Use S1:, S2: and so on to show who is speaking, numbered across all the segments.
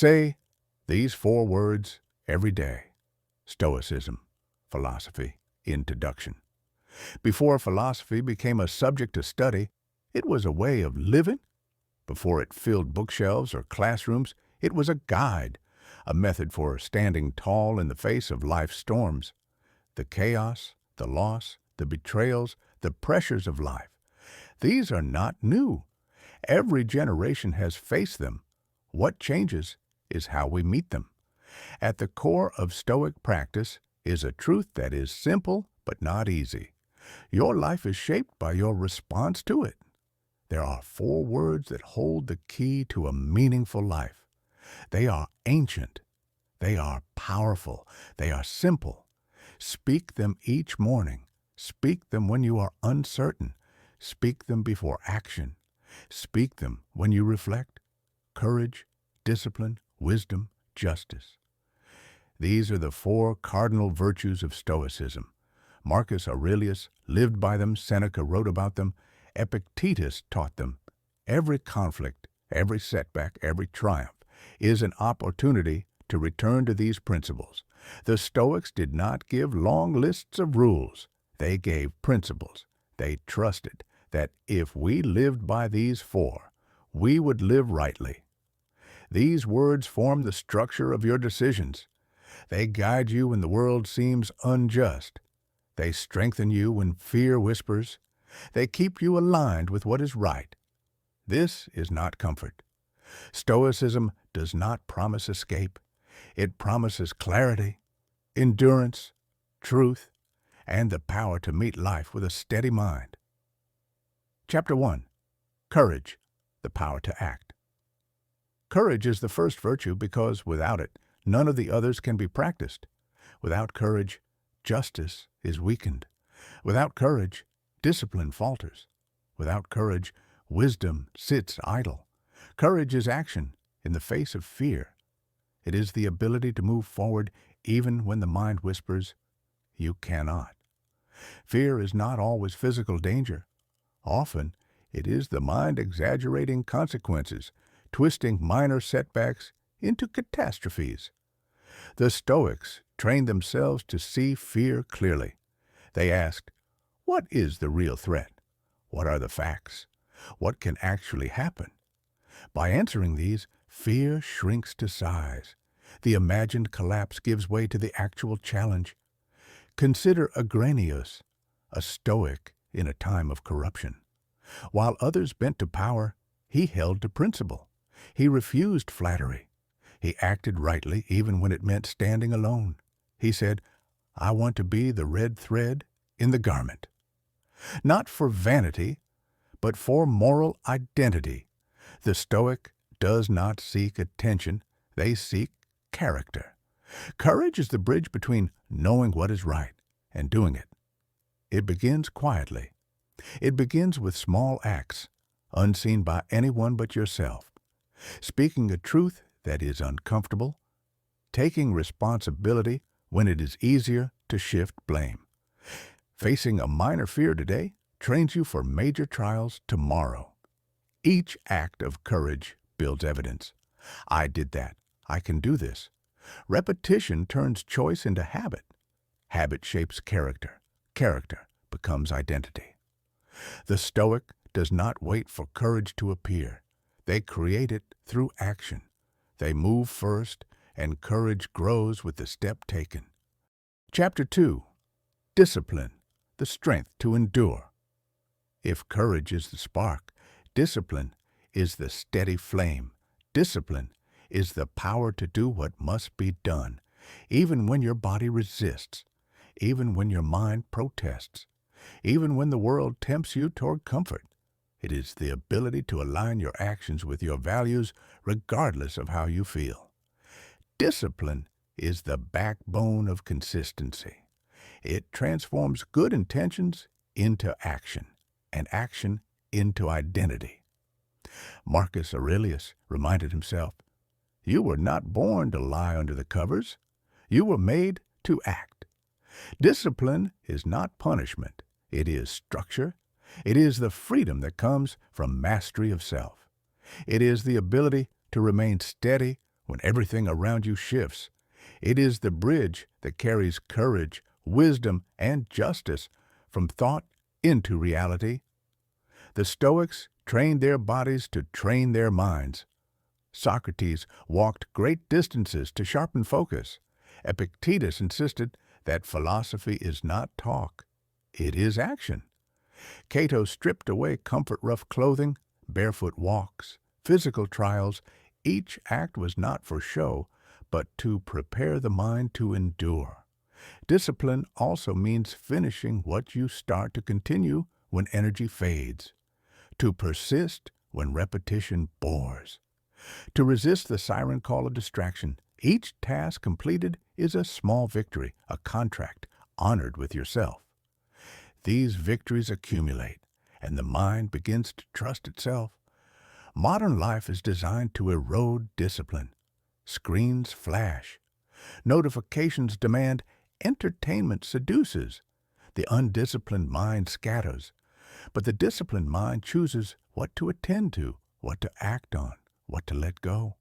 S1: Say these 4 words every day. Stoicism Philosophy Introduction. Before philosophy became a subject to study, it was a way of living. Before it filled bookshelves or classrooms, it was a guide, a method for standing tall in the face of life's storms. The chaos, the loss, the betrayals, the pressures of life. These are not new. Every generation has faced them. What changes is how we meet them. At the core of Stoic practice is a truth that is simple but not easy. Your life is shaped by your response to it. There are 4 words that hold the key to a meaningful life. They are ancient. They are powerful. They are simple. Speak them each morning. Speak them when you are uncertain. Speak them before action. Speak them when you reflect. Courage, discipline, wisdom, justice. These are the 4 cardinal virtues of Stoicism. Marcus Aurelius lived by them. Seneca wrote about them. Epictetus taught them. Every conflict, every setback, every triumph is an opportunity to return to these principles. The Stoics did not give long lists of rules. They gave principles. They trusted that if we lived by these 4, we would live rightly. These words form the structure of your decisions. They guide you when the world seems unjust. They strengthen you when fear whispers. They keep you aligned with what is right. This is not comfort. Stoicism does not promise escape. It promises clarity, endurance, truth, and the power to meet life with a steady mind. Chapter 1. Courage, the power to act. Courage is the first virtue because without it, none of the others can be practiced. Without courage, justice is weakened. Without courage, discipline falters. Without courage, wisdom sits idle. Courage is action in the face of fear. It is the ability to move forward even when the mind whispers, "You cannot." Fear is not always physical danger. Often, it is the mind exaggerating consequences, twisting minor setbacks into catastrophes. The Stoics trained themselves to see fear clearly. They asked, what is the real threat? What are the facts? What can actually happen? By answering these, fear shrinks to size. The imagined collapse gives way to the actual challenge. Consider Agranius, a Stoic in a time of corruption. While others bent to power, he held to principle. He refused flattery. He acted rightly even when it meant standing alone. He said, "I want to be the red thread in the garment." Not for vanity, but for moral identity. The Stoic does not seek attention. They seek character. Courage is the bridge between knowing what is right and doing it. It begins quietly. It begins with small acts, unseen by anyone but yourself. Speaking a truth that is uncomfortable. Taking responsibility when it is easier to shift blame. Facing a minor fear today trains you for major trials tomorrow. Each act of courage builds evidence. I did that. I can do this. Repetition turns choice into habit. Habit shapes character. Character becomes identity. The Stoic does not wait for courage to appear. They create it through action. They move first, and courage grows with the step taken. Chapter 2. Discipline, the strength to endure. If courage is the spark, discipline is the steady flame. Discipline is the power to do what must be done, even when your body resists, even when your mind protests, even when the world tempts you toward comfort. It is the ability to align your actions with your values regardless of how you feel. Discipline is the backbone of consistency. It transforms good intentions into action, and action into identity. Marcus Aurelius reminded himself, "You were not born to lie under the covers. You were made to act." Discipline is not punishment. It is structure. It is the freedom that comes from mastery of self. It is the ability to remain steady when everything around you shifts. It is the bridge that carries courage, wisdom, and justice from thought into reality. The Stoics trained their bodies to train their minds. Socrates walked great distances to sharpen focus. Epictetus insisted that philosophy is not talk, it is action. Cato stripped away comfort-rough clothing, barefoot walks, physical trials. Each act was not for show, but to prepare the mind to endure. Discipline also means finishing what you start, to continue when energy fades, to persist when repetition bores, to resist the siren call of distraction. Each task completed is a small victory, a contract honored with yourself. These victories accumulate, and the mind begins to trust itself. Modern life is designed to erode discipline. Screens flash. Notifications demand. Entertainment seduces. The undisciplined mind scatters. But the disciplined mind chooses what to attend to, what to act on, what to let go.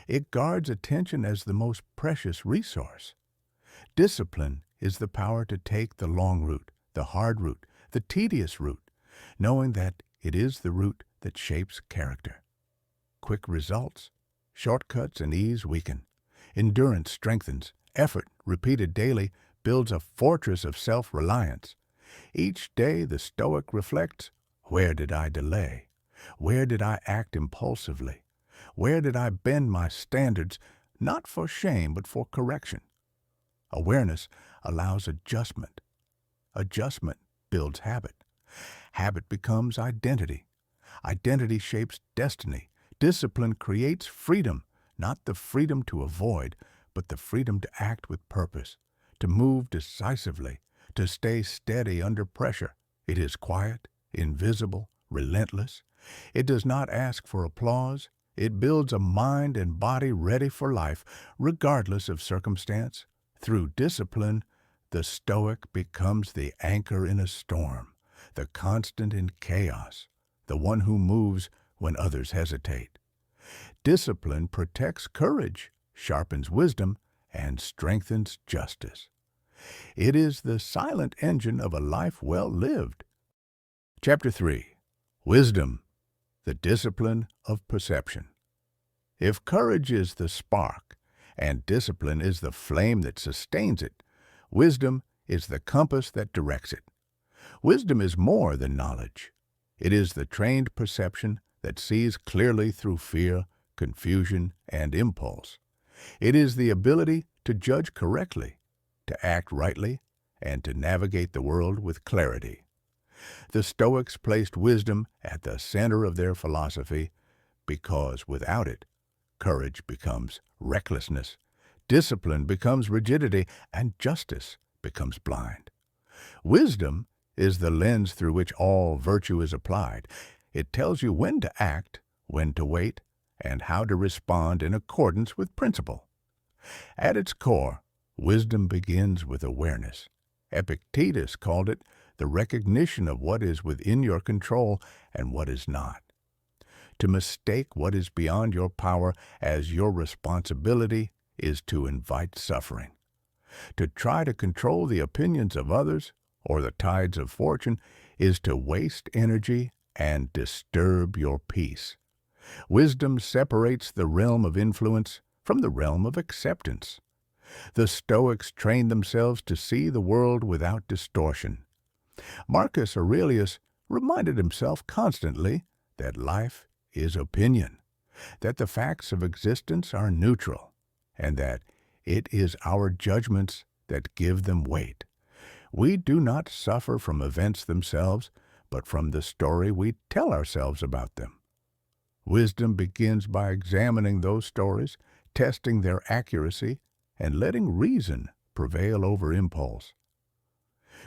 S1: It guards attention as the most precious resource. Discipline is the power to take the long route, the hard route, the tedious route, knowing that it is the route that shapes character. Quick results, shortcuts, and ease weaken. Endurance strengthens. Effort, repeated daily, builds a fortress of self-reliance. Each day the Stoic reflects, where did I delay? Where did I act impulsively? Where did I bend my standards, not for shame but for correction? Awareness allows adjustment. Adjustment builds habit. Habit becomes identity. Identity shapes destiny. Discipline creates freedom, not the freedom to avoid, but the freedom to act with purpose, to move decisively, to stay steady under pressure. It is quiet, invisible, relentless. It does not ask for applause. It builds a mind and body ready for life, regardless of circumstance. Through discipline, the Stoic becomes the anchor in a storm, the constant in chaos, the one who moves when others hesitate. Discipline protects courage, sharpens wisdom, and strengthens justice. It is the silent engine of a life well lived. Chapter 3. Wisdom, the discipline of perception. If courage is the spark, and discipline is the flame that sustains it, wisdom is the compass that directs it. Wisdom is more than knowledge. It is the trained perception that sees clearly through fear, confusion, and impulse. It is the ability to judge correctly, to act rightly, and to navigate the world with clarity. The Stoics placed wisdom at the center of their philosophy because without it, courage becomes recklessness, discipline becomes rigidity, and justice becomes blind. Wisdom is the lens through which all virtue is applied. It tells you when to act, when to wait, and how to respond in accordance with principle. At its core, wisdom begins with awareness. Epictetus called it the recognition of what is within your control and what is not. To mistake what is beyond your power as your responsibility is to invite suffering. To try to control the opinions of others or the tides of fortune is to waste energy and disturb your peace. Wisdom separates the realm of influence from the realm of acceptance. The Stoics trained themselves to see the world without distortion. Marcus Aurelius reminded himself constantly that life is opinion, that the facts of existence are neutral, and that it is our judgments that give them weight. We do not suffer from events themselves, but from the story we tell ourselves about them. Wisdom begins by examining those stories, testing their accuracy, and letting reason prevail over impulse.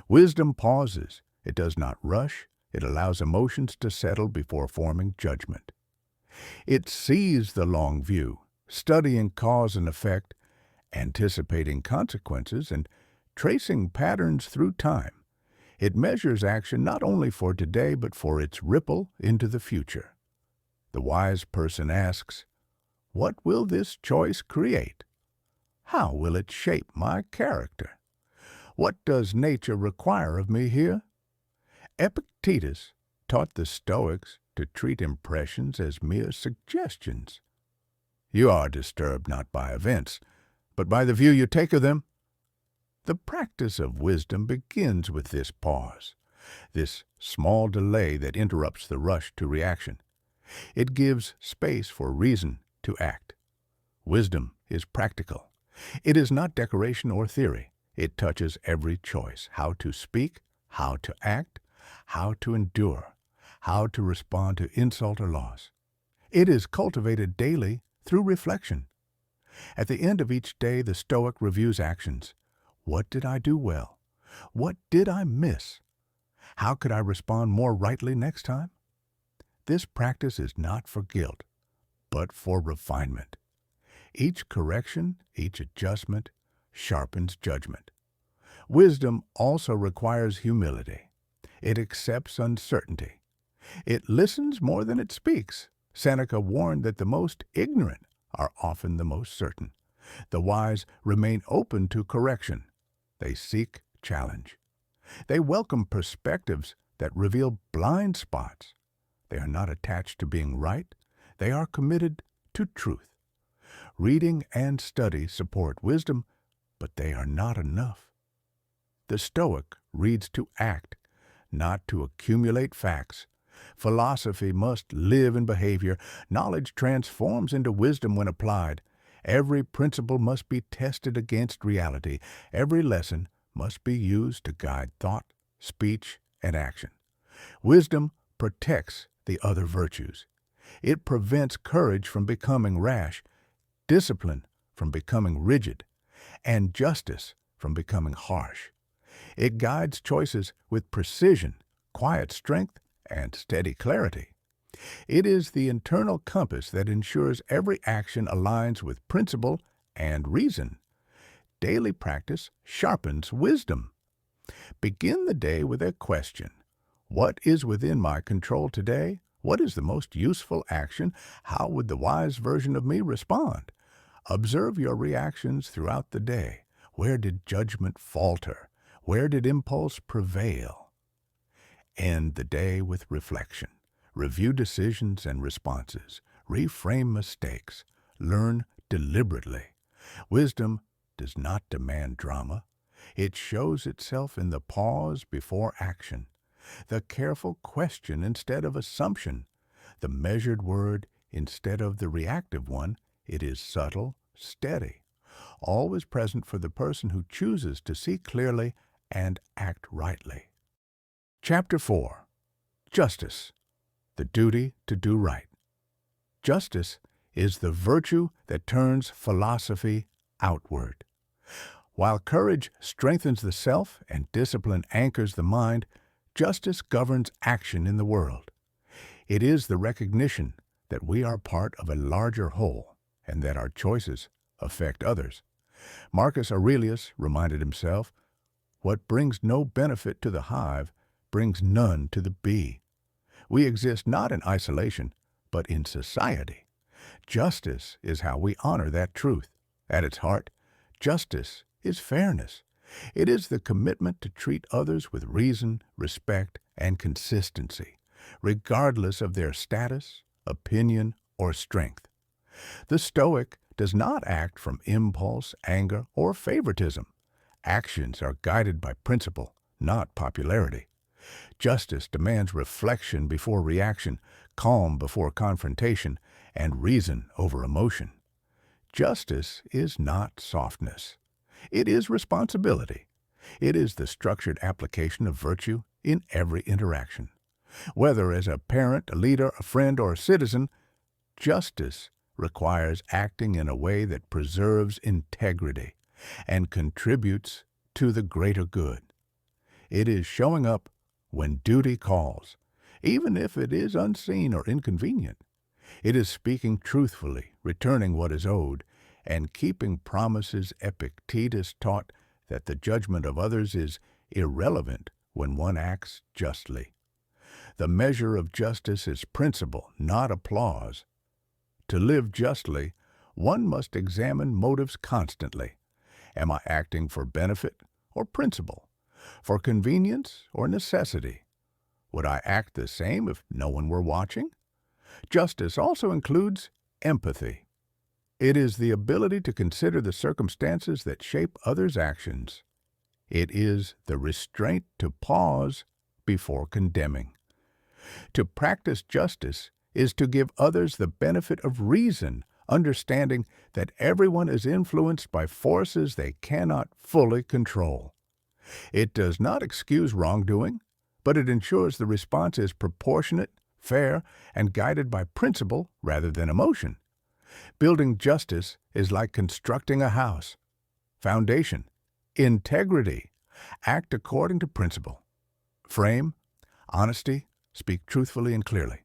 S1: Wisdom pauses. It does not rush. It allows emotions to settle before forming judgment. It sees the long view, studying cause and effect, anticipating consequences, and tracing patterns through time. It measures action not only for today but for its ripple into the future. The wise person asks, What will this choice create? How will it shape my character? What does nature require of me here? Epictetus taught the Stoics to treat impressions as mere suggestions. You are disturbed not by events, but by the view you take of them. The practice of wisdom begins with this pause, this small delay that interrupts the rush to reaction. It gives space for reason to act. Wisdom is practical. It is not decoration or theory. It touches every choice: how to speak, how to act, how to endure, how to respond to insult or loss. It is cultivated daily through reflection. At the end of each day, the Stoic reviews actions. What did I do well? What did I miss? How could I respond more rightly next time? This practice is not for guilt, but for refinement. Each correction, each adjustment, sharpens judgment. Wisdom also requires humility. It accepts uncertainty. It listens more than it speaks. Seneca warned that the most ignorant are often the most certain. The wise remain open to correction. They seek challenge. They welcome perspectives that reveal blind spots. They are not attached to being right. They are committed to truth. Reading and study support wisdom, but they are not enough. The Stoic reads to act, not to accumulate facts. Philosophy must live in behavior. Knowledge transforms into wisdom when applied. Every principle must be tested against reality. Every lesson must be used to guide thought, speech, and action. Wisdom protects the other virtues. It prevents courage from becoming rash, discipline from becoming rigid, and justice from becoming harsh. It guides choices with precision, quiet strength, and steady clarity. It is the internal compass that ensures every action aligns with principle and reason. Daily practice sharpens wisdom. Begin the day with a question. What is within my control today? What is the most useful action? How would the wise version of me respond? Observe your reactions throughout the day. Where did judgment falter? Where did impulse prevail? End the day with reflection. Review decisions and responses. Reframe mistakes. Learn deliberately. Wisdom does not demand drama. It shows itself in the pause before action, the careful question instead of assumption, the measured word instead of the reactive one. It is subtle, steady, always present for the person who chooses to see clearly and act rightly. Chapter 4. Justice, the duty to do right. Justice is the virtue that turns philosophy outward. While courage strengthens the self and discipline anchors the mind, justice governs action in the world. It is the recognition that we are part of a larger whole and that our choices affect others. Marcus Aurelius reminded himself, "What brings no benefit to the hive brings none to the bee." We exist not in isolation, but in society. Justice is how we honor that truth. At its heart, justice is fairness. It is the commitment to treat others with reason, respect, and consistency, regardless of their status, opinion, or strength. The Stoic does not act from impulse, anger, or favoritism. Actions are guided by principle, not popularity. Justice demands reflection before reaction, calm before confrontation, and reason over emotion. Justice is not softness. It is responsibility. It is the structured application of virtue in every interaction. Whether as a parent, a leader, a friend, or a citizen, justice requires acting in a way that preserves integrity and contributes to the greater good. It is showing up when duty calls, even if it is unseen or inconvenient. It is speaking truthfully, returning what is owed, and keeping promises. Epictetus taught that the judgment of others is irrelevant when one acts justly. The measure of justice is principle, not applause. To live justly, one must examine motives constantly. Am I acting for benefit or principle? For convenience or necessity? Would I act the same if no one were watching? Justice also includes empathy. It is the ability to consider the circumstances that shape others' actions. It is the restraint to pause before condemning. To practice justice is to give others the benefit of reason, understanding that everyone is influenced by forces they cannot fully control. It does not excuse wrongdoing, but it ensures the response is proportionate, fair, and guided by principle rather than emotion. Building justice is like constructing a house. Foundation: integrity. Act according to principle. Frame: honesty. Speak truthfully and clearly.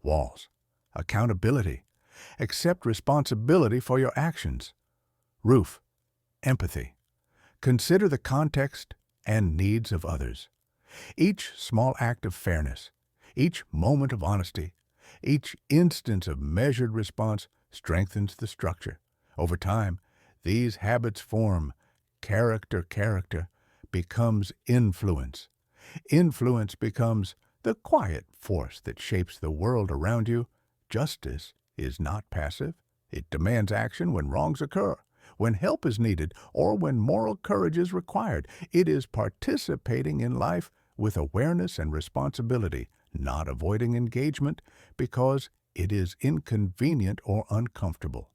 S1: Walls: accountability. Accept responsibility for your actions. Roof: empathy. Consider the context and needs of others. Each small act of fairness, each moment of honesty, each instance of measured response strengthens the structure. Over time, these habits form character. Character becomes influence. Influence becomes the quiet force that shapes the world around you. Justice is not passive. It demands action when wrongs occur, when help is needed, or when moral courage is required. It is participating in life with awareness and responsibility, not avoiding engagement because it is inconvenient or uncomfortable.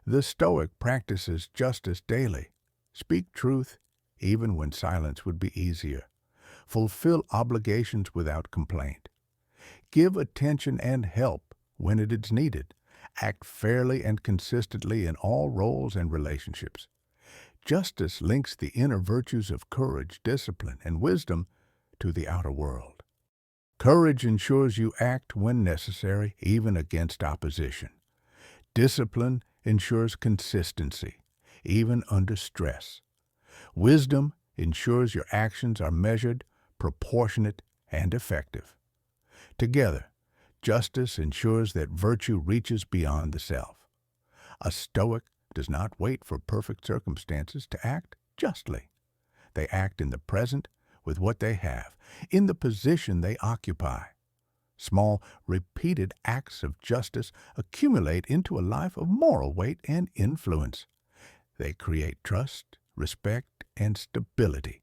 S1: The Stoic practices justice daily. Speak truth even when silence would be easier. Fulfill obligations without complaint. Give attention and help when it is needed. Act fairly and consistently in all roles and relationships. Justice links the inner virtues of courage, discipline, and wisdom to the outer world. Courage ensures you act when necessary, even against opposition. Discipline ensures consistency, even under stress. Wisdom ensures your actions are measured, proportionate, and effective. Together, justice ensures that virtue reaches beyond the self. A Stoic does not wait for perfect circumstances to act justly. They act in the present with what they have, in the position they occupy. Small, repeated acts of justice accumulate into a life of moral weight and influence. They create trust, respect, and stability.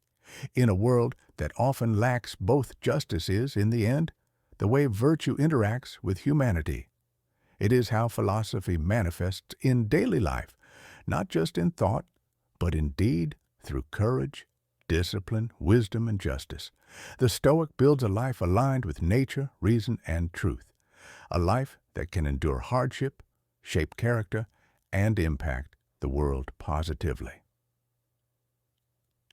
S1: In a world that often lacks both, justice is, in the end, the way virtue interacts with humanity. It is how philosophy manifests in daily life, not just in thought, but in deed, through courage, discipline, wisdom, and justice. The Stoic builds a life aligned with nature, reason, and truth. A life that can endure hardship, shape character, and impact the world positively.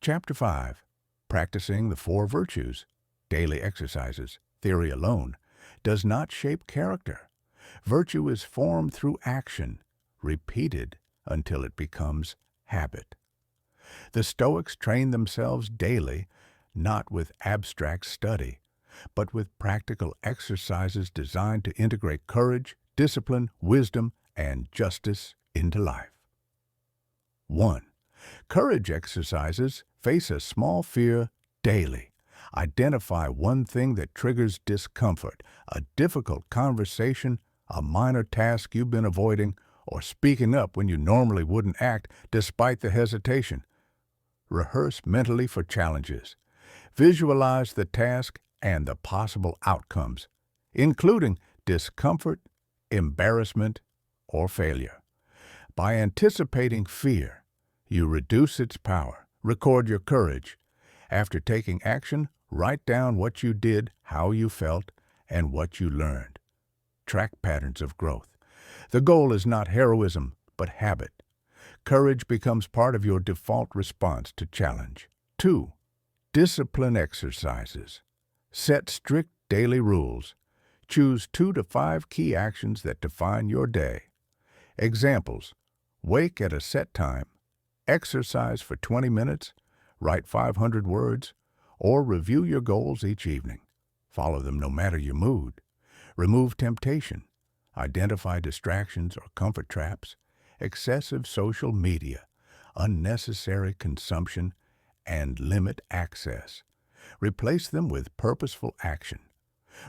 S1: Chapter 5. Practicing the Four Virtues. Daily exercises. Theory alone does not shape character. Virtue is formed through action, repeated until it becomes habit. The Stoics train themselves daily, not with abstract study, but with practical exercises designed to integrate courage, discipline, wisdom, and justice into life. 1. Courage exercises. Face a small fear daily. Identify one thing that triggers discomfort, a difficult conversation, a minor task you've been avoiding, or speaking up when you normally wouldn't act despite the hesitation. Rehearse mentally for challenges. Visualize the task and the possible outcomes, including discomfort, embarrassment, or failure. By anticipating fear, you reduce its power. Record your courage. After taking action, write down what you did, how you felt, and what you learned. Track patterns of growth. The goal is not heroism, but habit. Courage becomes part of your default response to challenge. 2. Discipline exercises. Set strict daily rules. Choose 2 to 5 key actions that define your day. Examples: wake at a set time, exercise for 20 minutes, write 500 words, or review your goals each evening. Follow them no matter your mood. Remove temptation. Identify distractions or comfort traps. excessive social media, unnecessary consumption, and limit access. Replace them with purposeful action.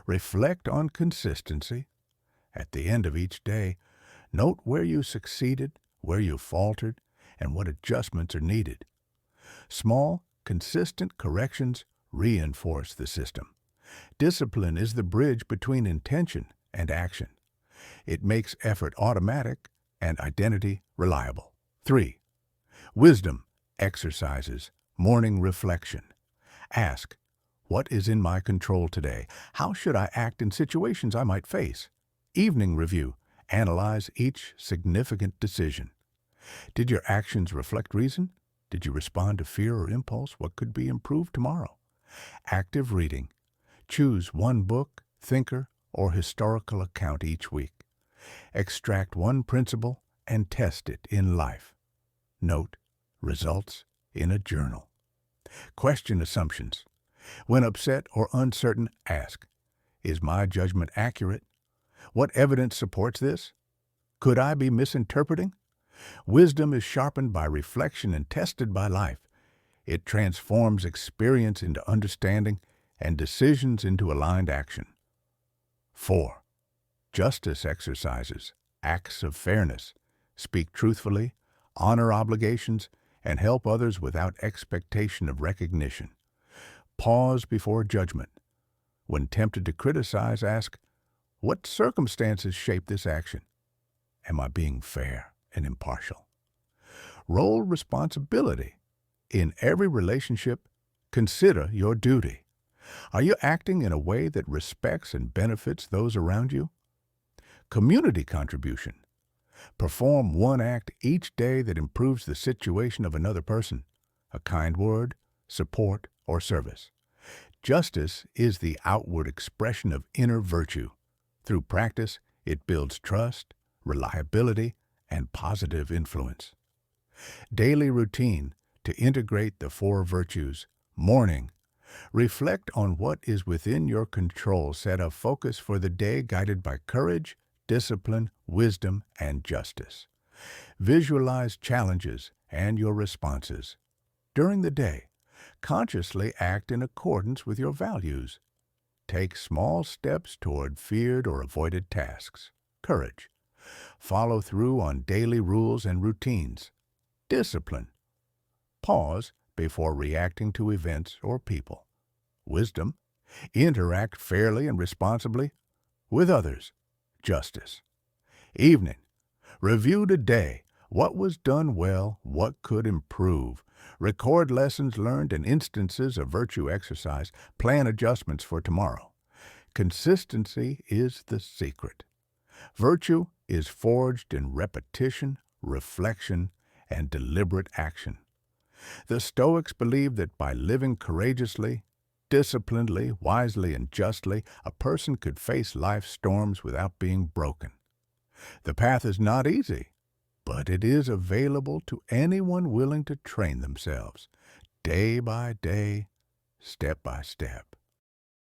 S1: Reflect on consistency. At the end of each day, note where you succeeded, where you faltered, and what adjustments are needed. Small, consistent corrections reinforce the system. Discipline is the bridge between intention and action. It makes effort automatic and identity reliable. 3. Wisdom exercises morning reflection. Ask, what is in my control today? How should I act in situations I might face? Evening review. Analyze each significant decision. Did your actions reflect reason? Did you respond to fear or impulse? What could be improved tomorrow? Active reading. Choose one book, thinker, or historical account each week. Extract one principle and test it in life. Note results in a journal. Question assumptions. When upset or uncertain, ask, is my judgment accurate? What evidence supports this? Could I be misinterpreting? Wisdom is sharpened by reflection and tested by life. It transforms experience into understanding and decisions into aligned action. 4. Justice exercises, acts of fairness. Speak truthfully, honor obligations, and help others without expectation of recognition. Pause before judgment. When tempted to criticize, ask, what circumstances shape this action? Am I being fair and impartial? Role responsibility. In every relationship, consider your duty. Are you acting in a way that respects and benefits those around you? Community contribution. Perform one act each day that improves the situation of another person. A kind word, support, or service. Justice is the outward expression of inner virtue. Through practice, it builds trust, reliability, and positive influence. Daily routine to integrate the 4 virtues. Morning. Reflect on what is within your control. Set a focus for the day guided by courage, discipline, wisdom, and justice. Visualize challenges and your responses. During the day, consciously act in accordance with your values. Take small steps toward feared or avoided tasks. Courage. Follow through on daily rules and routines. Discipline. Pause before reacting to events or people. Wisdom. Interact fairly and responsibly with others. Justice. Evening. Review the day. What was done well? What could improve? Record lessons learned and instances of virtue exercise. Plan adjustments for tomorrow. Consistency is the secret. Virtue is forged in repetition, reflection, and deliberate action. The Stoics believed that by living courageously, disciplinedly, wisely, and justly, a person could face life's storms without being broken. The path is not easy, but it is available to anyone willing to train themselves, day by day, step by step.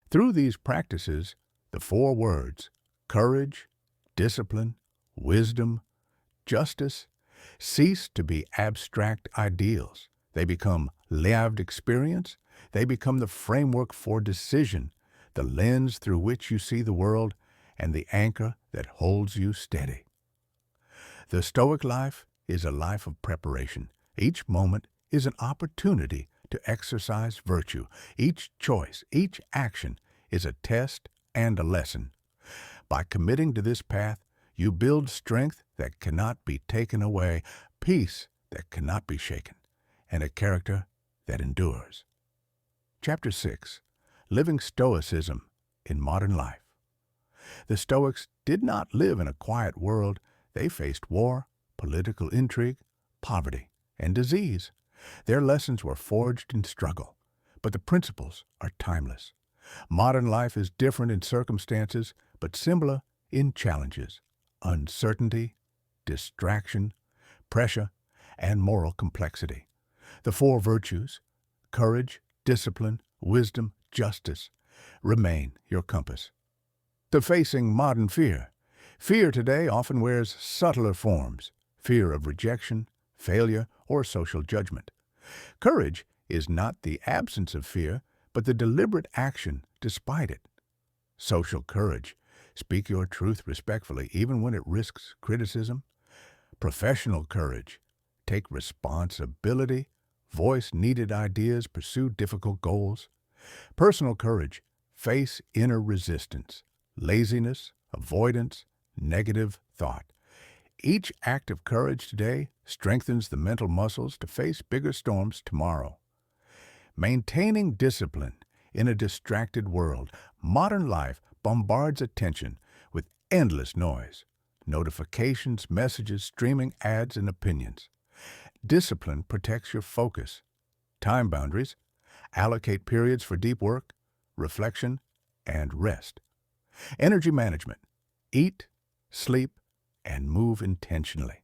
S1: Through these practices, the 4 words, courage, discipline, wisdom, justice, cease to be abstract ideals. They become lived experience. They become the framework for decision, the lens through which you see the world, and the anchor that holds you steady. The Stoic life is a life of preparation. Each moment is an opportunity to exercise virtue. Each choice, each action is a test and a lesson. By committing to this path, you build strength that cannot be taken away, peace that cannot be shaken, and a character that endures. Chapter 6. Living Stoicism in Modern Life. The Stoics did not live in a quiet world. They faced war, political intrigue, poverty, and disease. Their lessons were forged in struggle, but the principles are timeless. Modern life is different in circumstances, but similar in challenges, uncertainty, distraction, pressure, and moral complexity. The 4 virtues, courage, discipline, wisdom, justice, remain your compass. To facing modern fear. Fear today often wears subtler forms. fear of rejection, failure, or social judgment. Courage is not the absence of fear, but the deliberate action despite it. Social courage. Speak your truth respectfully, even when it risks criticism. Professional courage. Take responsibility, voice needed ideas, pursue difficult goals. Personal courage. Face inner resistance, laziness, avoidance, negative thought. Each act of courage today strengthens the mental muscles to face bigger storms tomorrow. Maintaining discipline in a distracted world. Modern life bombards attention with endless noise, notifications, messages, streaming ads, and opinions. Discipline protects your focus. Time boundaries. Allocate periods for deep work, reflection, and rest. Energy management. Eat, sleep, and move intentionally.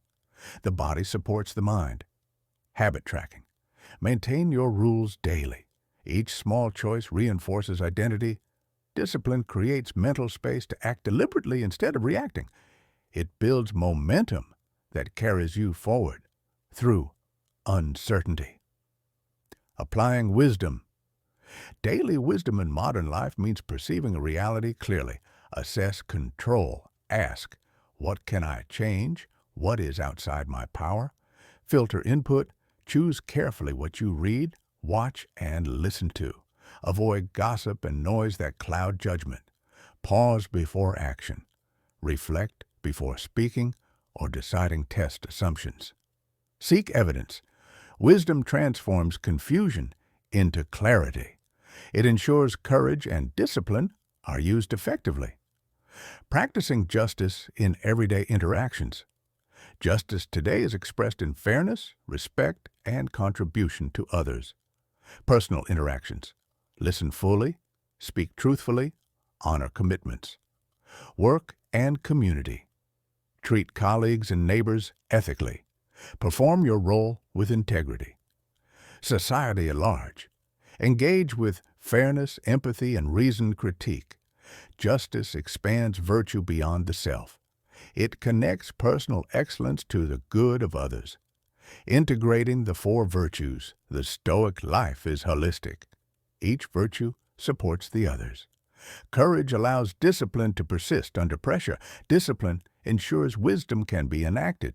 S1: The body supports the mind. Habit tracking. Maintain your rules daily. Each small choice reinforces identity. Discipline creates mental space to act deliberately instead of reacting. It builds momentum that carries you forward through uncertainty. Applying wisdom. Daily wisdom in modern life means perceiving a reality clearly. Assess, control, ask, what can I change? What is outside my power? Filter input. Choose carefully what you read, watch, and listen to. Avoid gossip and noise that cloud judgment. Pause before action. Reflect before speaking or deciding. Test assumptions. Seek evidence. Wisdom transforms confusion into clarity. It ensures courage and discipline are used effectively. Practicing justice in everyday interactions. Justice today is expressed in fairness, respect, and contribution to others. Personal interactions. Listen fully, speak truthfully, honor commitments. Work and community. Treat colleagues and neighbors ethically. Perform your role with integrity. Society at large. Engage with fairness, empathy, and reasoned critique. Justice expands virtue beyond the self. It connects personal excellence to the good of others. Integrating the four virtues, the Stoic life is holistic. Each virtue supports the others. Courage allows discipline to persist under pressure. Discipline ensures wisdom can be enacted.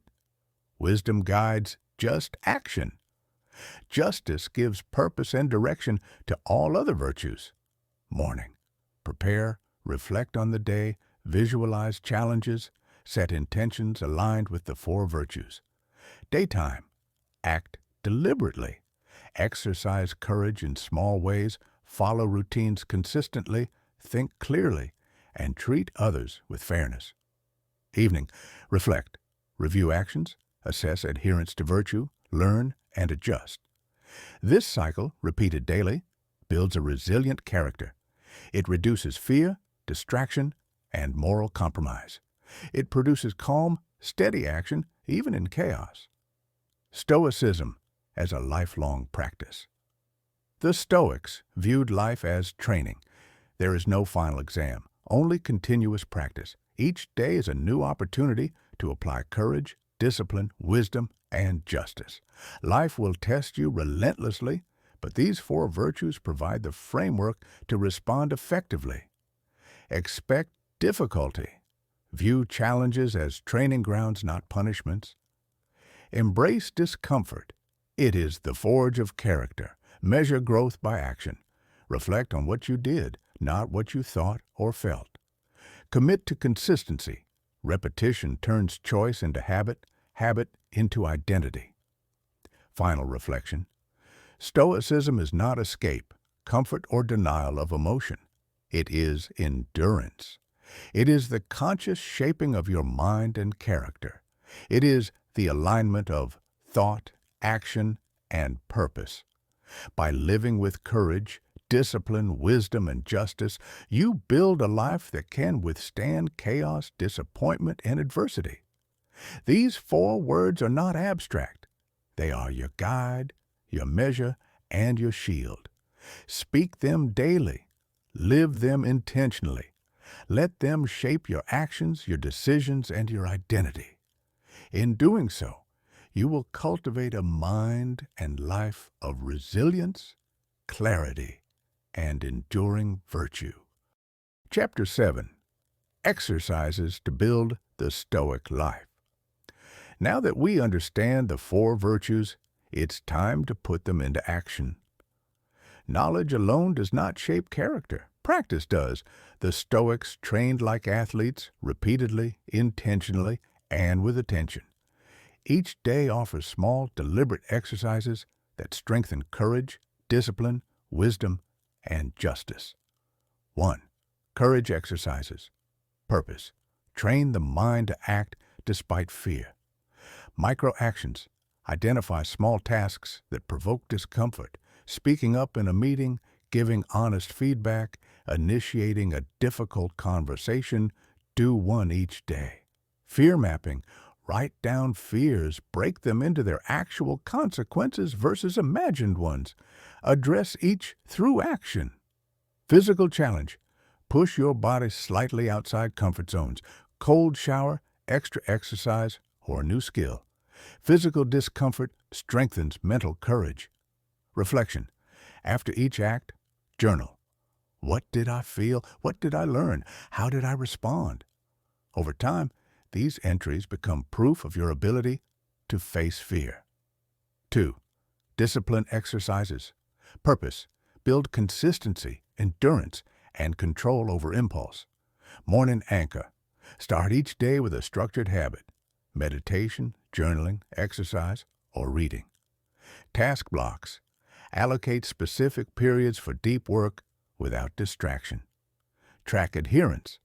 S1: Wisdom guides just action. Justice gives purpose and direction to all other virtues. Morning. Prepare, reflect on the day, visualize challenges, set intentions aligned with the four virtues. Daytime. Act deliberately. Exercise courage in small ways, follow routines consistently, think clearly, and treat others with fairness. Evening. Reflect. Review actions, assess adherence to virtue, learn, and adjust. This cycle, repeated daily, builds a resilient character. It reduces fear, distraction, and moral compromise. It produces calm, steady action, even in chaos. Stoicism as a lifelong practice. The Stoics viewed life as training. There is no final exam, only continuous practice. Each day is a new opportunity to apply courage, discipline, wisdom, and justice. Life will test you relentlessly, but these four virtues provide the framework to respond effectively. Expect difficulty. View challenges as training grounds, not punishments. Embrace discomfort. It is the forge of character. Measure growth by action. Reflect on what you did, not what you thought or felt. Commit to consistency. Repetition turns choice into habit, habit into identity. Final reflection. Stoicism is not escape, comfort, or denial of emotion. It is endurance. It is the conscious shaping of your mind and character. It is the alignment of thought, action, and purpose. By living with courage, discipline, wisdom, and justice, you build a life that can withstand chaos, disappointment, and adversity. These four words are not abstract. They are your guide, your measure, and your shield. Speak them daily. Live them intentionally. Let them shape your actions, your decisions, and your identity. In doing so, you will cultivate a mind and life of resilience, clarity, and enduring virtue. Chapter 7. Exercises to build the Stoic life. Now that we understand the four virtues, it's time to put them into action. Knowledge alone does not shape character. Practice does. The Stoics trained like athletes, repeatedly, intentionally, and with attention. Each day offers small, deliberate exercises that strengthen courage, discipline, wisdom, and justice. 1. Courage exercises. Purpose. Train the mind to act despite fear. Micro-actions. Identify small tasks that provoke discomfort. Speaking up in a meeting, giving honest feedback, initiating a difficult conversation. Do one each day. Fear mapping. Write down fears, break them into their actual consequences versus imagined ones. Address each through action. Physical challenge. Push your body slightly outside comfort zones. Cold shower, extra exercise, or a new skill. Physical discomfort strengthens mental courage. Reflection. After each act, journal. What did I feel? What did I learn? How did I respond? Over time, these entries become proof of your ability to face fear. 2. Discipline exercises. Purpose. Build consistency, endurance, and control over impulse. Morning anchor. Start each day with a structured habit. Meditation, journaling, exercise, or reading. Task blocks. Allocate specific periods for deep work without distraction. Track adherence.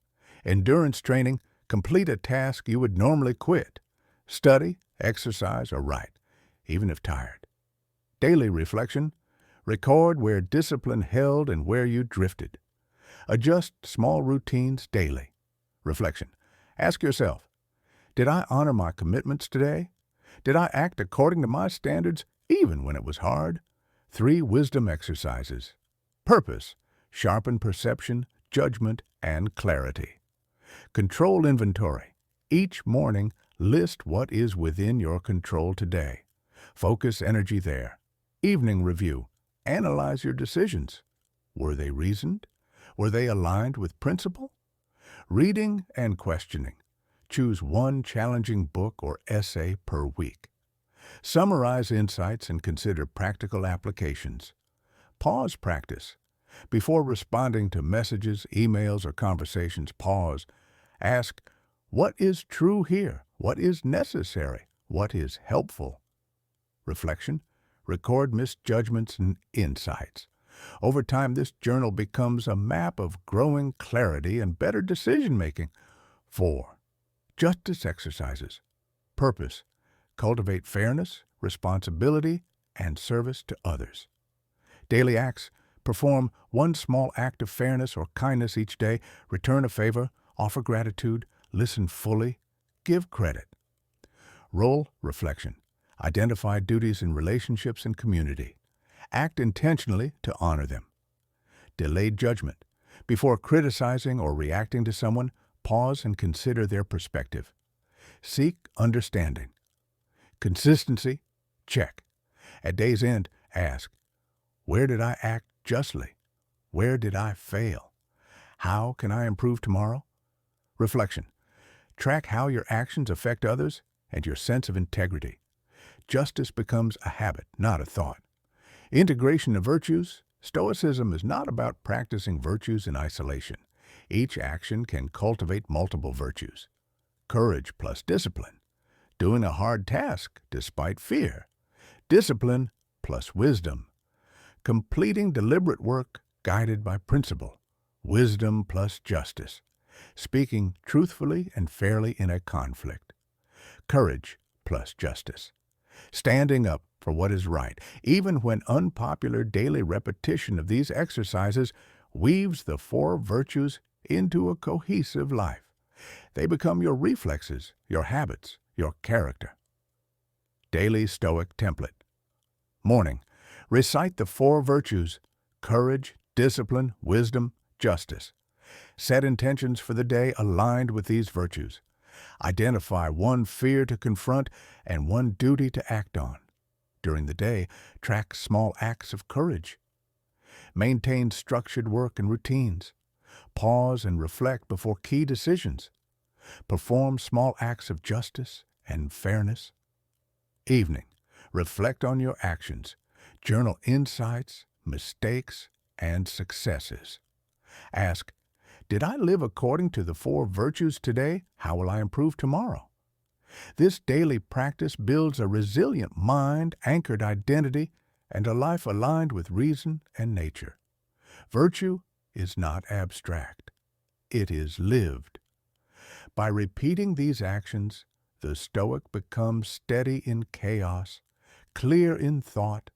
S1: Endurance training. Complete a task you would normally quit. Study, exercise, or write, even if tired. Daily reflection. Record where discipline held and where you drifted. Adjust small routines daily. Reflection. Ask yourself, did I honor my commitments today? Did I act according to my standards even when it was hard? 3 wisdom exercises. Purpose. Sharpen perception, judgment, and clarity. Control inventory. Each morning, list what is within your control today. Focus energy there. Evening review. Analyze your decisions. Were they reasoned? Were they aligned with principle? Reading and questioning. Choose one challenging book or essay per week. Summarize insights and consider practical applications. Pause practice. Before responding to messages, emails, or conversations, pause. Ask, what is true here? What is necessary? What is helpful? Reflection. Record misjudgments and insights. Over time, this journal becomes a map of growing clarity and better decision-making. 4. Justice exercises. Purpose. Cultivate fairness, responsibility, and service to others. Daily acts. Perform one small act of fairness or kindness each day. Return a favor. Offer gratitude. Listen fully. Give credit. Role reflection. Identify duties in relationships and community. Act intentionally to honor them. Delayed judgment. Before criticizing or reacting to someone, pause and consider their perspective. Seek understanding. Consistency. Check. At day's end, ask, where did I act justly? Where did I fail? How can I improve tomorrow? Reflection. Track how your actions affect others and your sense of integrity. Justice becomes a habit, not a thought. Integration of virtues. Stoicism is not about practicing virtues in isolation. Each action can cultivate multiple virtues. Courage plus discipline. Doing a hard task despite fear. Discipline plus wisdom. Completing deliberate work guided by principle. Wisdom plus justice. Speaking truthfully and fairly in a conflict. Courage plus justice. Standing up for what is right, even when unpopular. Daily repetition of these exercises weaves the 4 virtues into a cohesive life. They become your reflexes, your habits, your character. Daily Stoic Template. Morning. Recite the 4 virtues: courage, discipline, wisdom, justice. Set intentions for the day aligned with these virtues. Identify one fear to confront and one duty to act on. During the day, track small acts of courage. Maintain structured work and routines. Pause and reflect before key decisions. Perform small acts of justice and fairness. Evening, reflect on your actions. Journal insights, mistakes, and successes. Ask, did I live according to the 4 virtues today? How will I improve tomorrow? This daily practice builds a resilient mind, anchored identity, and a life aligned with reason and nature. Virtue is not abstract. It is lived. By repeating these actions, the Stoic becomes steady in chaos, clear in thought,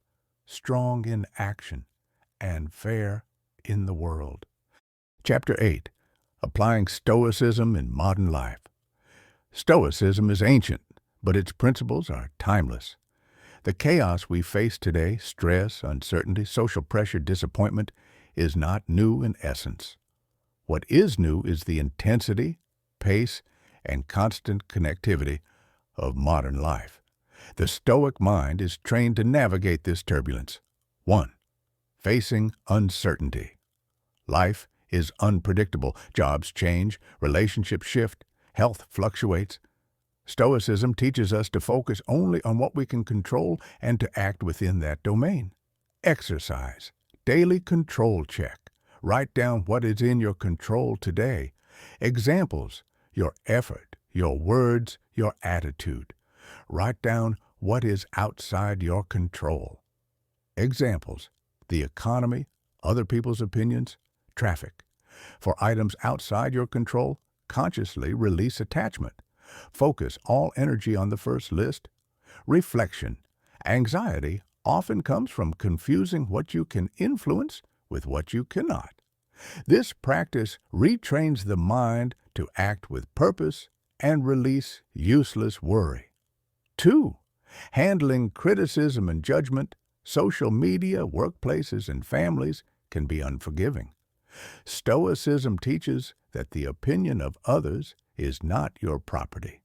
S1: strong in action, and fair in the world. Chapter 8. Applying Stoicism in Modern Life. Stoicism is ancient, but its principles are timeless. The chaos we face today, stress, uncertainty, social pressure, disappointment, is not new in essence. What is new is the intensity, pace, and constant connectivity of modern life. The Stoic mind is trained to navigate this turbulence. 1. Facing uncertainty. Life is unpredictable. Jobs change, relationships shift, health fluctuates. Stoicism teaches us to focus only on what we can control and to act within that domain. Exercise. Daily control check. Write down what is in your control today. Examples: your effort, your words, your attitude. Write down what is outside your control. Examples: the economy, other people's opinions, traffic. For items outside your control, consciously release attachment. Focus all energy on the first list. Reflection. Anxiety often comes from confusing what you can influence with what you cannot. This practice retrains the mind to act with purpose and release useless worry. 2. Handling criticism and judgment. Social media, workplaces, and families can be unforgiving. Stoicism teaches that the opinion of others is not your property.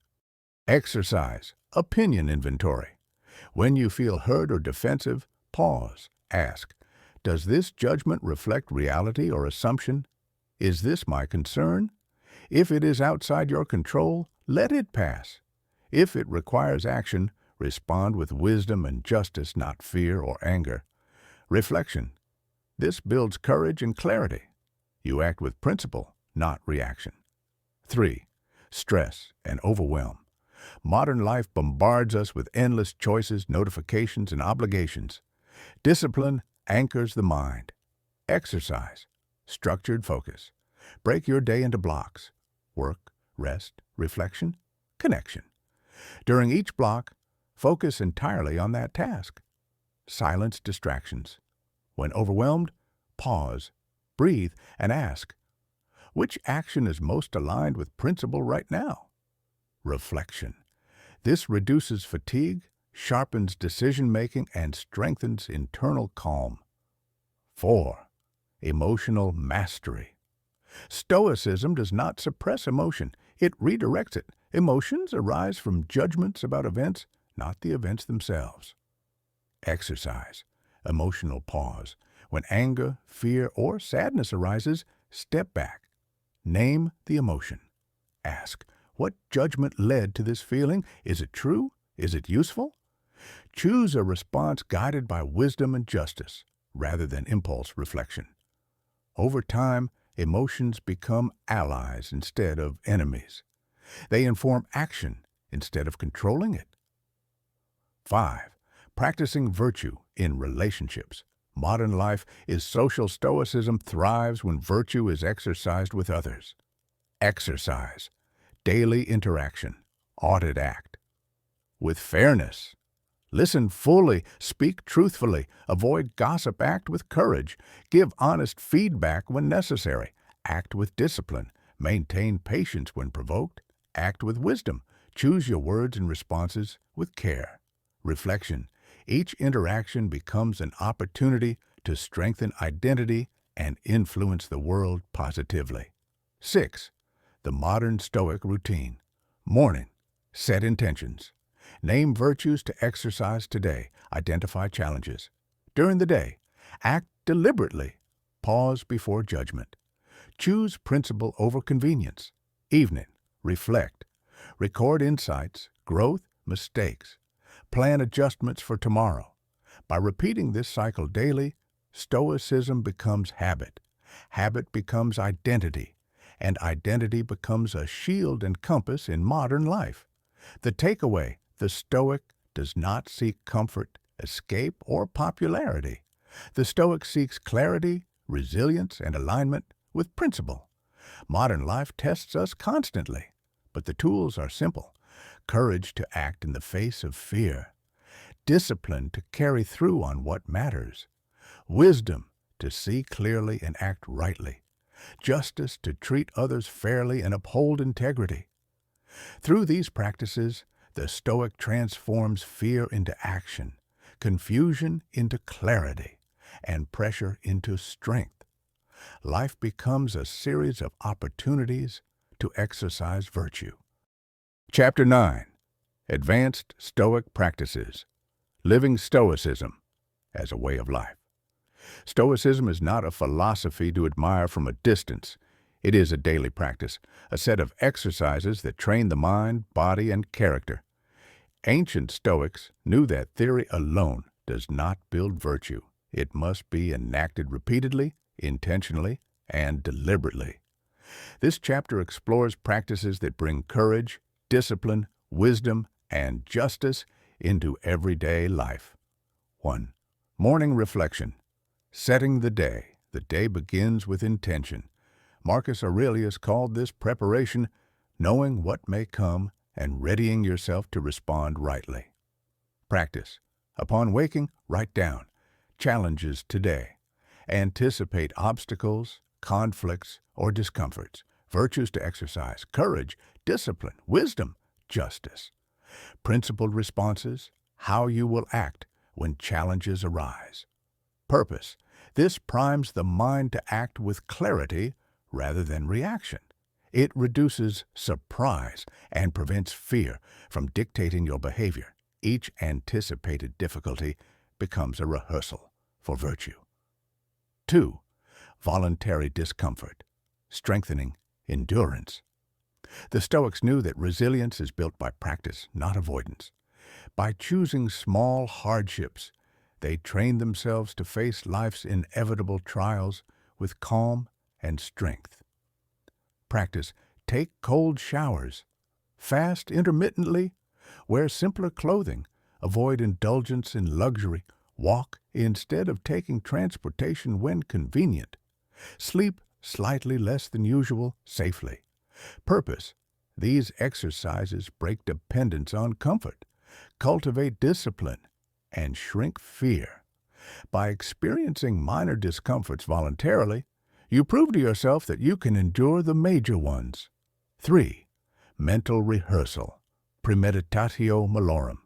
S1: Exercise. Opinion inventory. When you feel hurt or defensive, pause. Ask, does this judgment reflect reality or assumption? Is this my concern? If it is outside your control, let it pass. If it requires action, respond with wisdom and justice, not fear or anger. Reflection. This builds courage and clarity. You act with principle, not reaction. 3. Stress and overwhelm. Modern life bombards us with endless choices, notifications, and obligations. Discipline anchors the mind. Exercise. Structured focus. Break your day into blocks: work, rest, reflection, connection. During each block, focus entirely on that task. Silence distractions. When overwhelmed, pause, breathe, and ask, which action is most aligned with principle right now? Reflection. This reduces fatigue, sharpens decision-making, and strengthens internal calm. 4. Emotional mastery. Stoicism does not suppress emotion. It redirects it. Emotions arise from judgments about events, not the events themselves. Exercise. Emotional pause. When anger, fear, or sadness arises, step back. Name the emotion. Ask, what judgment led to this feeling? Is it true? Is it useful? Choose a response guided by wisdom and justice, rather than impulse reflection. Over time, emotions become allies instead of enemies. They inform action instead of controlling it. 5. Practicing virtue in relationships. Modern life is social. Stoicism thrives when virtue is exercised with others. Exercise. Daily interaction. Audit act. With fairness. Listen fully, speak truthfully, avoid gossip, act with courage, give honest feedback when necessary, act with discipline, maintain patience when provoked, act with wisdom, choose your words and responses with care. Reflection. Each interaction becomes an opportunity to strengthen identity and influence the world positively. 6. The modern Stoic routine. Morning. Set intentions. Name virtues to exercise today. Identify challenges. During the day, act deliberately. Pause before judgment. Choose principle over convenience. Evening. Reflect. Record insights, growth, mistakes. Plan adjustments for tomorrow. By repeating this cycle daily, Stoicism becomes habit. Habit becomes identity, and identity becomes a shield and compass in modern life. The takeaway: the Stoic does not seek comfort, escape, or popularity. The Stoic seeks clarity, resilience, and alignment with principle. Modern life tests us constantly, but the tools are simple: courage to act in the face of fear, discipline to carry through on what matters, wisdom to see clearly and act rightly, justice to treat others fairly and uphold integrity. Through these practices, the Stoic transforms fear into action, confusion into clarity, and pressure into strength. Life becomes a series of opportunities to exercise virtue. Chapter 9. Advanced Stoic Practices. Living Stoicism as a way of life. Stoicism is not a philosophy to admire from a distance. It is a daily practice, a set of exercises that train the mind, body, and character. Ancient Stoics knew that theory alone does not build virtue. It must be enacted repeatedly, intentionally, and deliberately. This chapter explores practices that bring courage, discipline, wisdom, and justice into everyday life. 1. Morning reflection. Setting the day. The day begins with intention. Marcus Aurelius called this preparation, knowing what may come and readying yourself to respond rightly. Practice. Upon waking, write down challenges today. Anticipate obstacles, conflicts, or discomforts. Virtues to exercise: courage, discipline, wisdom, justice. Principled responses: how you will act when challenges arise. Purpose. This primes the mind to act with clarity rather than reaction. It reduces surprise and prevents fear from dictating your behavior. Each anticipated difficulty becomes a rehearsal for virtue. 2. Voluntary discomfort. Strengthening endurance. The Stoics knew that resilience is built by practice, not avoidance. By choosing small hardships, they trained themselves to face life's inevitable trials with calm and strength. Practice. Take cold showers. Fast intermittently. Wear simpler clothing. Avoid indulgence in luxury. Walk instead of taking transportation when convenient. Sleep slightly less than usual, safely. Purpose. These exercises break dependence on comfort, cultivate discipline, and shrink fear. By experiencing minor discomforts voluntarily, you prove to yourself that you can endure the major ones. 3. Mental rehearsal. Premeditatio malorum.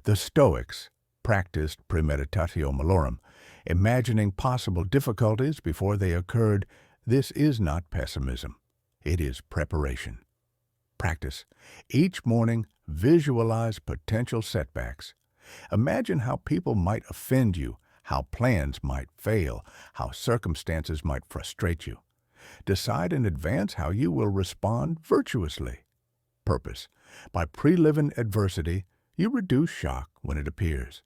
S1: The Stoics practiced premeditatio malorum, imagining possible difficulties before they occurred. This is not pessimism. It is preparation. Practice. Each morning, visualize potential setbacks. Imagine how people might offend you, how plans might fail, how circumstances might frustrate you. Decide in advance how you will respond virtuously. Purpose. By pre-living adversity, you reduce shock when it appears.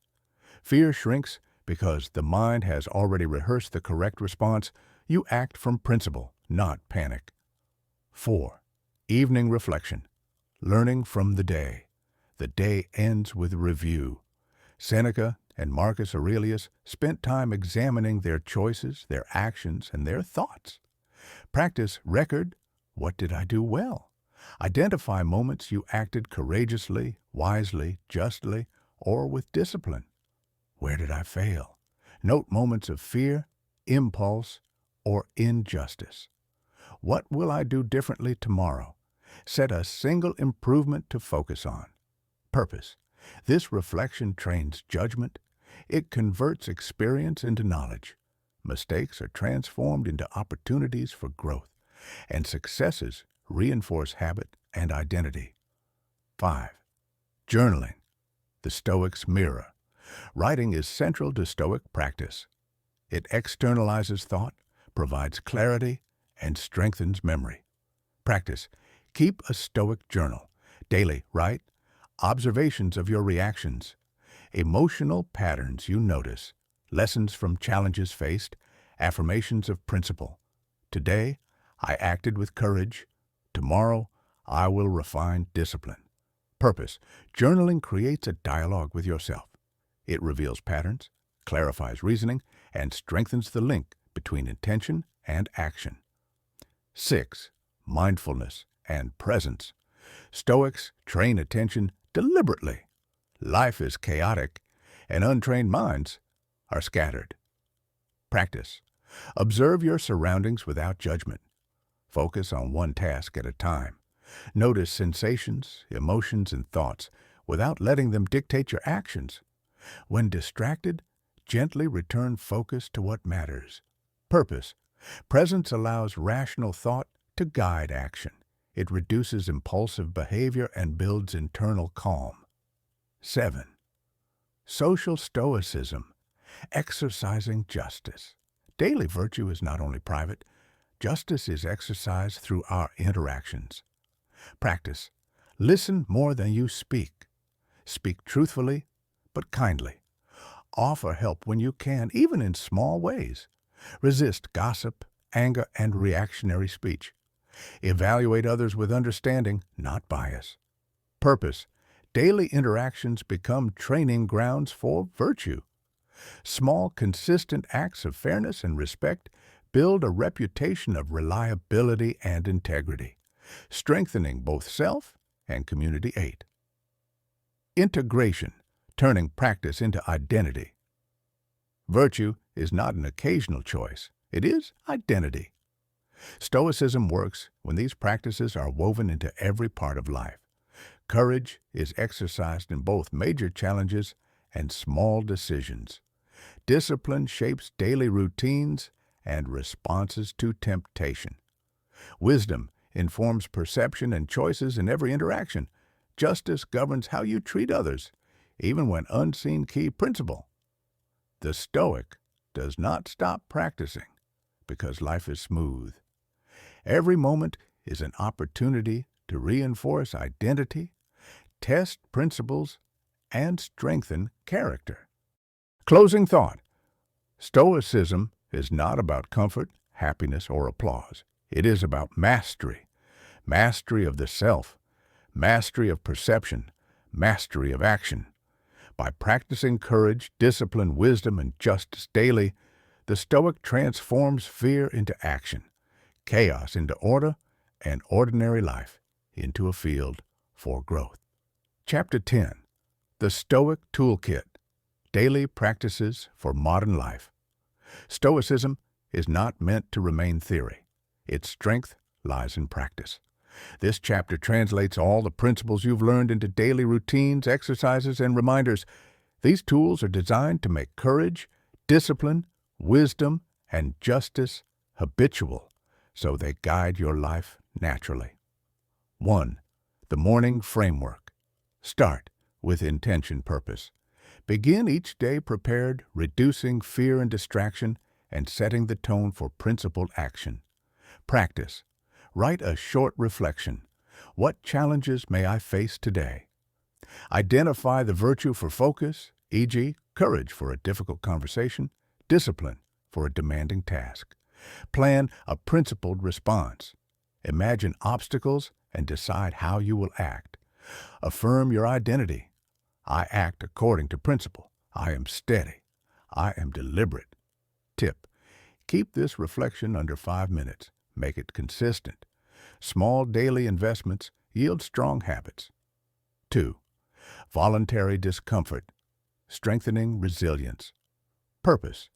S1: Fear shrinks because the mind has already rehearsed the correct response. You act from principle, not panic. 4. Evening reflection. Learning from the day. The day ends with review. Seneca and Marcus Aurelius spent time examining their choices, their actions, and their thoughts. Practice record. What did I do well? Identify moments you acted courageously, wisely, justly, or with discipline. Where did I fail? Note moments of fear, impulse, or injustice. What will I do differently tomorrow? Set a single improvement to focus on. Purpose. This reflection trains judgment. It converts experience into knowledge. Mistakes are transformed into opportunities for growth, and successes reinforce habit and identity. 5. Journaling, the Stoics' mirror. Writing is central to Stoic practice. It externalizes thought, provides clarity, and strengthens memory. Practice. Keep a Stoic journal. Daily, write observations of your reactions, emotional patterns you notice, lessons from challenges faced, affirmations of principle. Today, I acted with courage. Tomorrow, I will refine discipline. Purpose. Journaling creates a dialogue with yourself. It reveals patterns, clarifies reasoning, and strengthens the link between intention and action. 6. Mindfulness and presence. Stoics train attention deliberately. Life is chaotic, and untrained minds are scattered. Practice. Observe your surroundings without judgment. Focus on one task at a time. Notice sensations, emotions, and thoughts without letting them dictate your actions. When distracted, gently return focus to what matters. Purpose. Presence allows rational thought to guide action. It reduces impulsive behavior and builds internal calm. 7. Social Stoicism, exercising justice. Daily virtue is not only private, justice is exercised through our interactions. Practice. Listen more than you speak. Speak truthfully, but kindly. Offer help when you can, even in small ways. Resist gossip, anger, and reactionary speech. Evaluate others with understanding, not bias. Purpose. Daily interactions become training grounds for virtue. Small, consistent acts of fairness and respect build a reputation of reliability and integrity, strengthening both self and community aid. Integration, turning practice into identity. Virtue is not an occasional choice. It is identity. Stoicism works when these practices are woven into every part of life. Courage is exercised in both major challenges and small decisions. Discipline shapes daily routines and responses to temptation. Wisdom informs perception and choices in every interaction. Justice governs how you treat others, even when unseen key principle. The Stoic does not stop practicing because life is smooth. Every moment is an opportunity to reinforce identity, test principles, and strengthen character. Closing thought. Stoicism is not about comfort, happiness, or applause. It is about mastery. Mastery of the self, mastery of perception, mastery of action. By practicing courage, discipline, wisdom, and justice daily, the Stoic transforms fear into action, chaos into order, and ordinary life into a field for growth. Chapter 10. The Stoic Toolkit, Daily Practices for Modern Life. Stoicism is not meant to remain theory. Its strength lies in practice. This chapter translates all the principles you've learned into daily routines, exercises, and reminders. These tools are designed to make courage, discipline, wisdom, and justice habitual, so they guide your life naturally. 1. The Morning Framework. Start with intention purpose. Begin each day prepared, reducing fear and distraction, and setting the tone for principled action. Practice. Write a short reflection. What challenges may I face today? Identify the virtue for focus, e.g., courage for a difficult conversation, discipline for a demanding task. Plan a principled response. Imagine obstacles and decide how you will act. Affirm your identity. I act according to principle. I am steady. I am deliberate. Tip. Keep this reflection under 5 minutes. Make it consistent. Small daily investments yield strong habits. 2. Voluntary discomfort. Strengthening resilience. Purpose.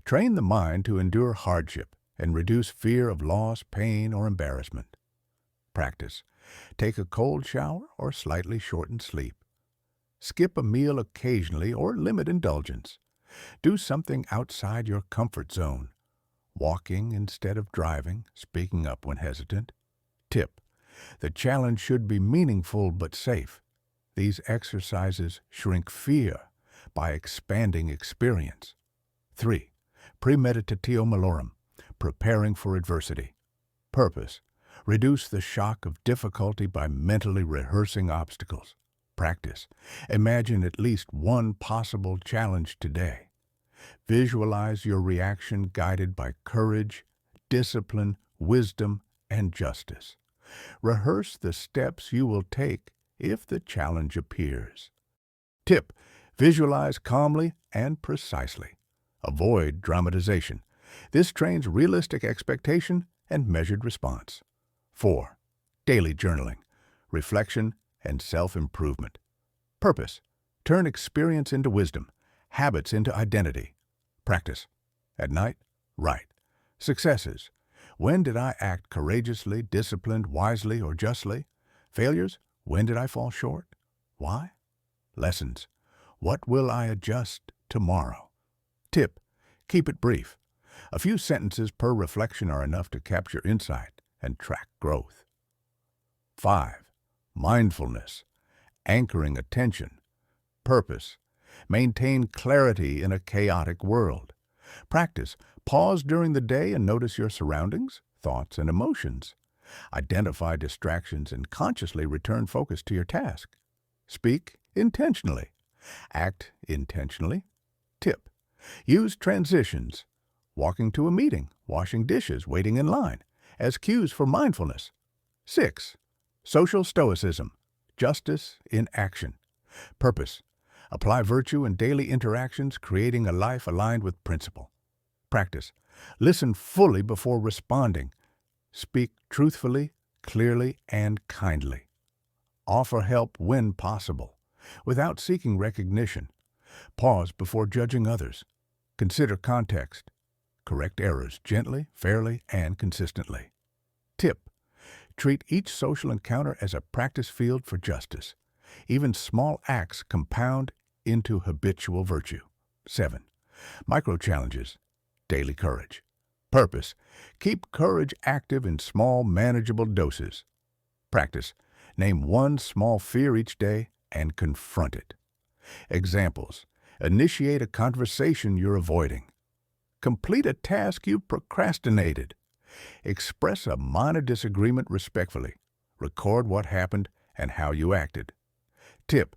S1: Train the mind to endure hardship and reduce fear of loss, pain, or embarrassment. Practice. Take a cold shower or slightly shortened sleep. Skip a meal occasionally or limit indulgence. Do something outside your comfort zone. Walking instead of driving, speaking up when hesitant. Tip. The challenge should be meaningful but safe. These exercises shrink fear by expanding experience. 3. Premeditatio malorum, preparing for adversity. Purpose: reduce the shock of difficulty by mentally rehearsing obstacles. Practice: imagine at least one possible challenge today. Visualize your reaction guided by courage, discipline, wisdom, and justice. Rehearse the steps you will take if the challenge appears. Tip: visualize calmly and precisely. Avoid dramatization. This trains realistic expectation and measured response. 4. Daily journaling, reflection, and self-improvement. Purpose: turn experience into wisdom, habits into identity. Practice: at night, write. Successes: when did I act courageously, disciplined, wisely, or justly? Failures: when did I fall short? Why? Lessons: what will I adjust tomorrow? Tip: keep it brief. A few sentences per reflection are enough to capture insight and track growth. 5. Mindfulness, anchoring attention. Purpose: maintain clarity in a chaotic world. Practice: pause during the day and notice your surroundings, thoughts, and emotions. Identify distractions and consciously return focus to your task. Speak intentionally. Act intentionally. Tip: use transitions, walking to a meeting, washing dishes, waiting in line, as cues for mindfulness. 6. Social Stoicism, justice in action. Purpose: apply virtue in daily interactions, creating a life aligned with principle. Practice: listen fully before responding. Speak truthfully, clearly, and kindly. Offer help when possible, without seeking recognition. Pause before judging others. Consider context. Correct errors gently, fairly, and consistently. Tip: treat each social encounter as a practice field for justice. Even small acts compound into habitual virtue. 7. Micro-challenges, daily courage. Purpose: keep courage active in small, manageable doses. Practice: name one small fear each day and confront it. Examples: initiate a conversation you're avoiding. Complete a task you procrastinated. Express a minor disagreement respectfully. Record what happened and how you acted. Tip: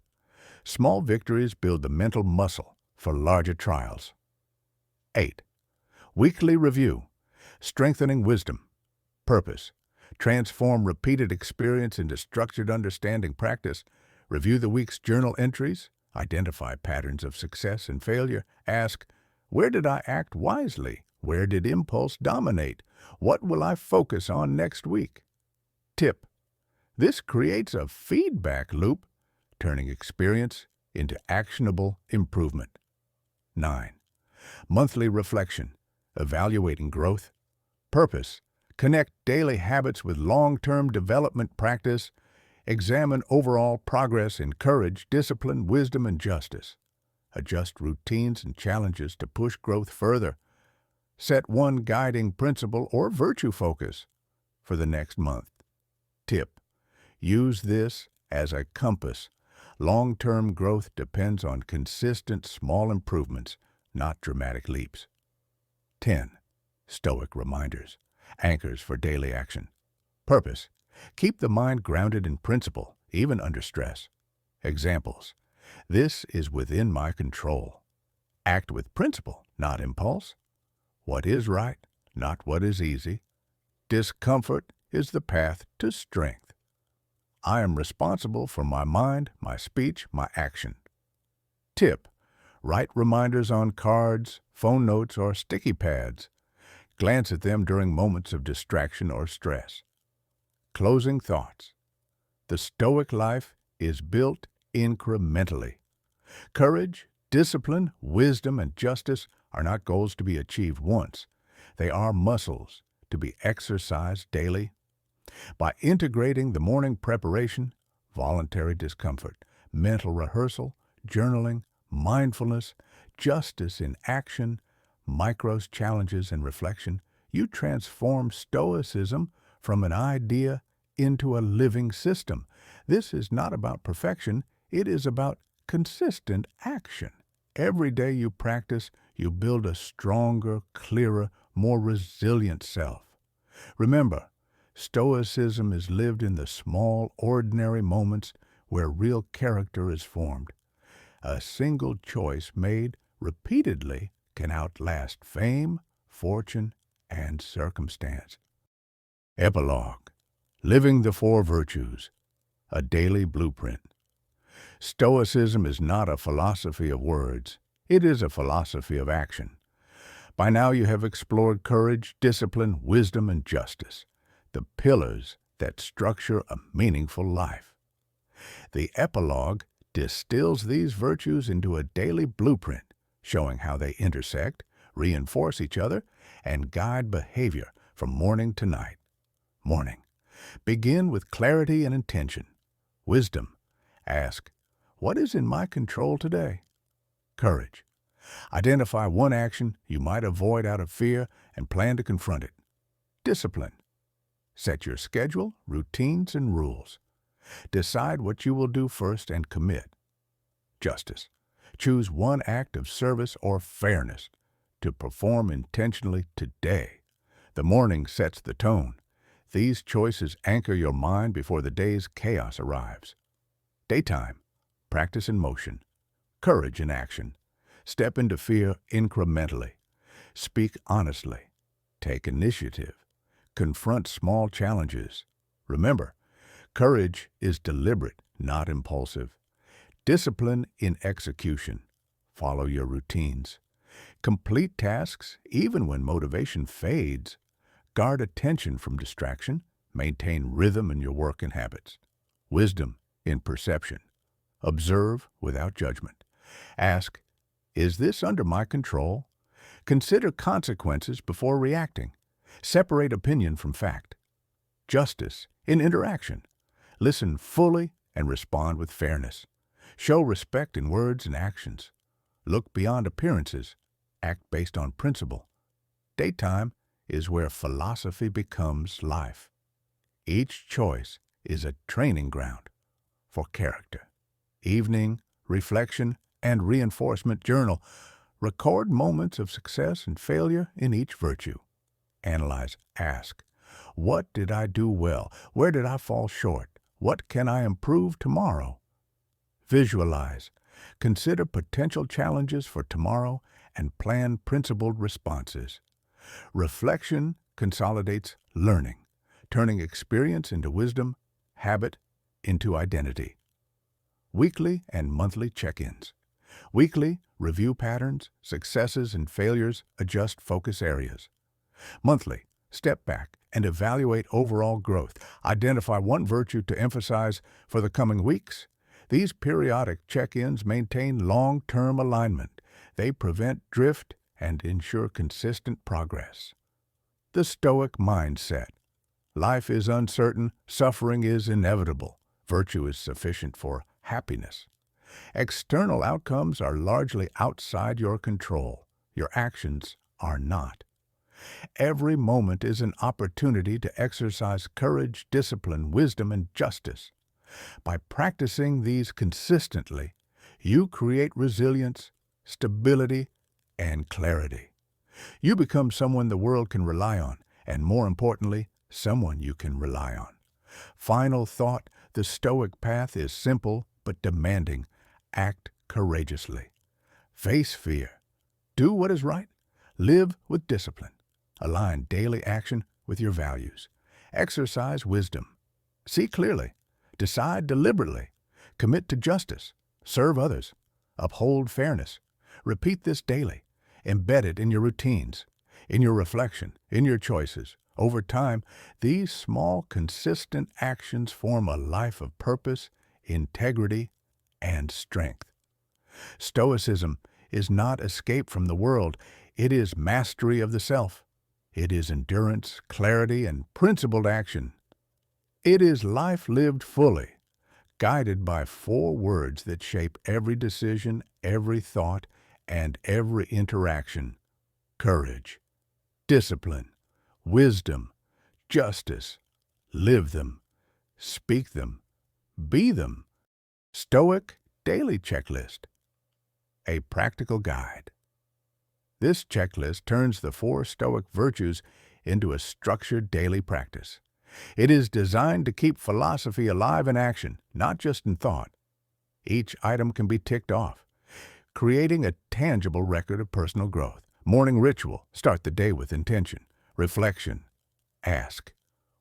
S1: small victories build the mental muscle for larger trials. 8. Weekly review, strengthening wisdom. Purpose: transform repeated experience into structured understanding. Practice: review the week's journal entries, identify patterns of success and failure. Ask, where did I act wisely? Where did impulse dominate? What will I focus on next week? Tip: this creates a feedback loop, turning experience into actionable improvement. 9. Monthly reflection, evaluating growth. Purpose: connect daily habits with long-term development. Practice: examine overall progress in courage, discipline, wisdom, and justice. Adjust routines and challenges to push growth further. Set one guiding principle or virtue focus for the next month. Tip: use this as a compass. Long-term growth depends on consistent small improvements, not dramatic leaps. 10. Stoic reminders, anchors for daily action. Purpose: keep the mind grounded in principle, even under stress. Examples: this is within my control. Act with principle, not impulse. What is right, not what is easy. Discomfort is the path to strength. I am responsible for my mind, my speech, my action. Tip: write reminders on cards, phone notes, or sticky pads. Glance at them during moments of distraction or stress. Closing thoughts. The Stoic life is built incrementally. Courage, discipline, wisdom, and justice are not goals to be achieved once. They are muscles to be exercised daily. By integrating the morning preparation, voluntary discomfort, mental rehearsal, journaling, mindfulness, justice in action, micros challenges and reflection, you transform Stoicism from an idea into a living system. This is not about perfection, It is about consistent action. Every day you practice, you build a stronger, clearer, more resilient self. Remember, Stoicism is lived in the small, ordinary moments where real character is formed. A single choice made repeatedly can outlast fame, fortune, and circumstance. Epilogue. Living the Four Virtues. A daily blueprint. Stoicism is not a philosophy of words. It is a philosophy of action. By now you have explored courage, discipline, wisdom, and justice, the pillars that structure a meaningful life. The Epilogue distills these virtues into a daily blueprint, showing how they intersect, reinforce each other, and guide behavior from morning to night. Morning. Begin with clarity and intention. Wisdom. Ask, what is in my control today? Courage. Identify one action you might avoid out of fear and plan to confront it. Discipline. Set your schedule, routines, and rules. Decide what you will do first and commit. Justice. Choose one act of service or fairness to perform intentionally today. The morning sets the tone. These choices anchor your mind before the day's chaos arrives. Daytime. Practice in motion. Courage in action. Step into fear incrementally. Speak honestly. Take initiative. Confront small challenges. Remember, courage is deliberate, not impulsive. Discipline in execution. Follow your routines. Complete tasks even when motivation fades. Guard attention from distraction. Maintain rhythm in your work and habits. Wisdom in perception. Observe without judgment. Ask, is this under my control? Consider consequences before reacting. Separate opinion from fact. Justice in interaction. Listen fully and respond with fairness. Show respect in words and actions. Look beyond appearances. Act based on principle. Daytime is where philosophy becomes life. Each choice is a training ground for character. Evening, reflection, and reinforcement journal. Record moments of success and failure in each virtue. Analyze, ask, what did I do well? Where did I fall short? What can I improve tomorrow? Visualize. Consider potential challenges for tomorrow and plan principled responses. Reflection consolidates learning, turning experience into wisdom, habit into identity. Weekly and monthly check-ins. Weekly, review patterns, successes, and failures, adjust focus areas. Monthly, step back and evaluate overall growth. Identify one virtue to emphasize for the coming weeks. These periodic check-ins maintain long-term alignment. They prevent drift and ensure consistent progress. The Stoic mindset. Life is uncertain, suffering is inevitable. Virtue is sufficient for happiness. External outcomes are largely outside your control. Your actions are not. Every moment is an opportunity to exercise courage, discipline, wisdom, and justice. By practicing these consistently, you create resilience, stability, and clarity. You become someone the world can rely on, and more importantly, someone you can rely on. Final thought, the Stoic path is simple but demanding. Act courageously. Face fear. Do what is right. Live with discipline. Align daily action with your values. Exercise wisdom. See clearly. Decide deliberately. Commit to justice. Serve others. Uphold fairness. Repeat this daily. Embed it in your routines, in your reflection, in your choices. Over time, these small, consistent actions form a life of purpose, integrity, and strength. Stoicism is not escape from the world. It is mastery of the self. It is endurance, clarity, and principled action. It is life lived fully, guided by 4 words that shape every decision, every thought, and every interaction: courage, discipline, wisdom, justice. Live them, speak them, be them. Stoic Daily Checklist, a practical guide. This checklist turns the 4 Stoic virtues into a structured daily practice. It is designed to keep philosophy alive in action, not just in thought. Each item can be ticked off, creating a tangible record of personal growth. Morning ritual, start the day with intention. Reflection, ask,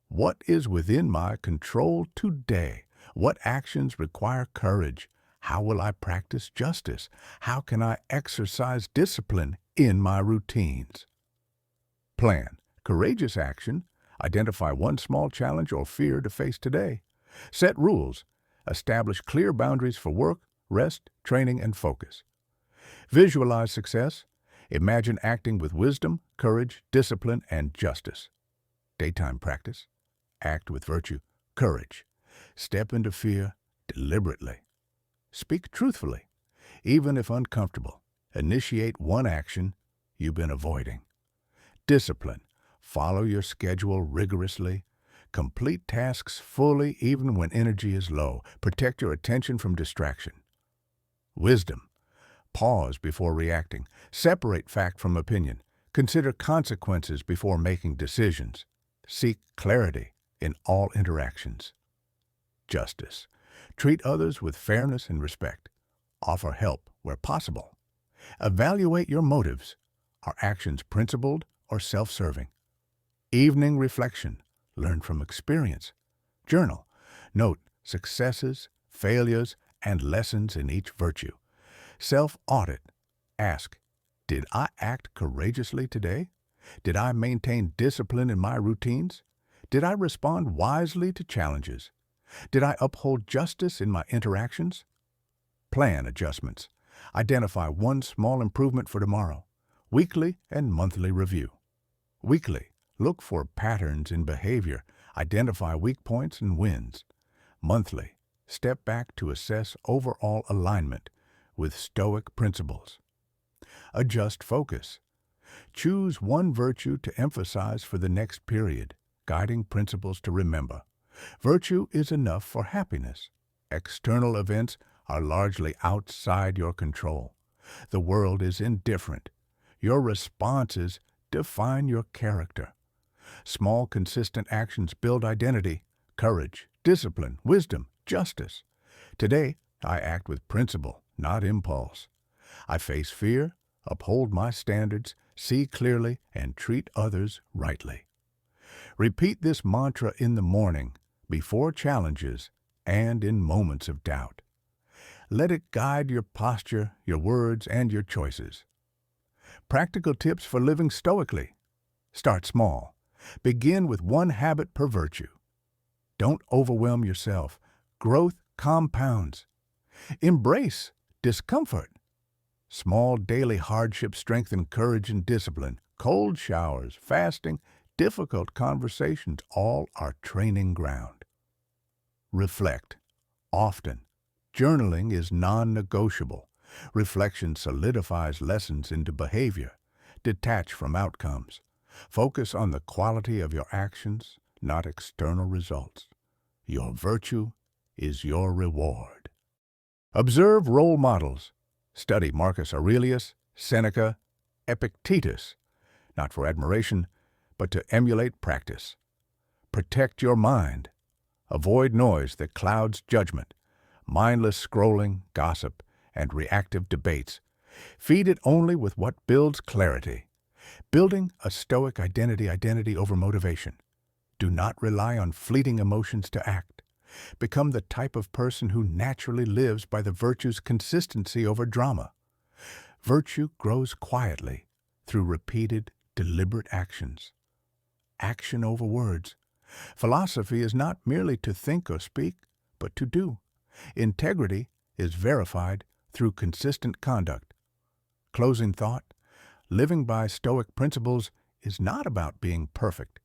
S1: what is within my control today? What actions require courage? How will I practice justice? How can I exercise discipline in my routines? Plan, courageous action. Identify one small challenge or fear to face today. Set rules. Establish clear boundaries for work, rest, training, and focus. Visualize success. Imagine acting with wisdom, courage, discipline, and justice. Daytime practice. Act with virtue, courage. Step into fear deliberately. Speak truthfully, even if uncomfortable. Initiate one action you've been avoiding. Discipline. Follow your schedule rigorously. Complete tasks fully even when energy is low. Protect your attention from distraction. Wisdom. Pause before reacting. Separate fact from opinion. Consider consequences before making decisions. Seek clarity in all interactions. Justice. Treat others with fairness and respect. Offer help where possible. Evaluate your motives. Are actions principled or self-serving? Evening reflection. Learn from experience. Journal. Note successes, failures, and lessons in each virtue. Self-audit. Ask, did I act courageously today? Did I maintain discipline in my routines? Did I respond wisely to challenges? Did I uphold justice in my interactions? Plan adjustments. Identify one small improvement for tomorrow. Weekly and monthly review. Weekly. Look for patterns in behavior. Identify weak points and wins. Monthly. Step back to assess overall alignment with Stoic principles. Adjust focus. Choose one virtue to emphasize for the next period. Guiding principles to remember. Virtue is enough for happiness. External events are largely outside your control. The world is indifferent. Your responses define your character. Small, consistent actions build identity, courage, discipline, wisdom, justice. Today, I act with principle, not impulse. I face fear, uphold my standards, see clearly, and treat others rightly. Repeat this mantra in the morning, before challenges, and in moments of doubt. Let it guide your posture, your words, and your choices. Practical tips for living stoically. Start small. Begin with one habit per virtue. Don't overwhelm yourself. Growth compounds. Embrace discomfort. Small daily hardships strengthen courage and discipline. Cold showers, fasting, difficult conversations, all are training ground. Reflect. Often. Journaling is non-negotiable. Reflection solidifies lessons into behavior. Detach from outcomes. Focus on the quality of your actions, not external results. Your virtue is your reward. Observe role models. Study Marcus Aurelius, Seneca, Epictetus, not for admiration, but to emulate practice. Protect your mind. Avoid noise that clouds judgment, mindless scrolling, gossip, and reactive debates. Feed it only with what builds clarity. Building a Stoic identity over motivation. Do not rely on fleeting emotions to act. Become the type of person who naturally lives by the virtue's consistency over drama. Virtue grows quietly through repeated, deliberate actions. Action over words. Philosophy is not merely to think or speak, but to do. Integrity is verified through consistent conduct. Closing thought. Living by Stoic principles is not about being perfect.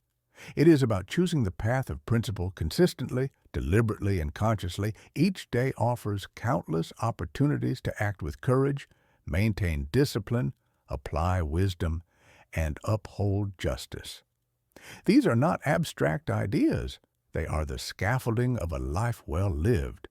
S1: It is about choosing the path of principle consistently, deliberately, and consciously. Each day offers countless opportunities to act with courage, maintain discipline, apply wisdom, and uphold justice. These are not abstract ideas. They are the scaffolding of a life well lived.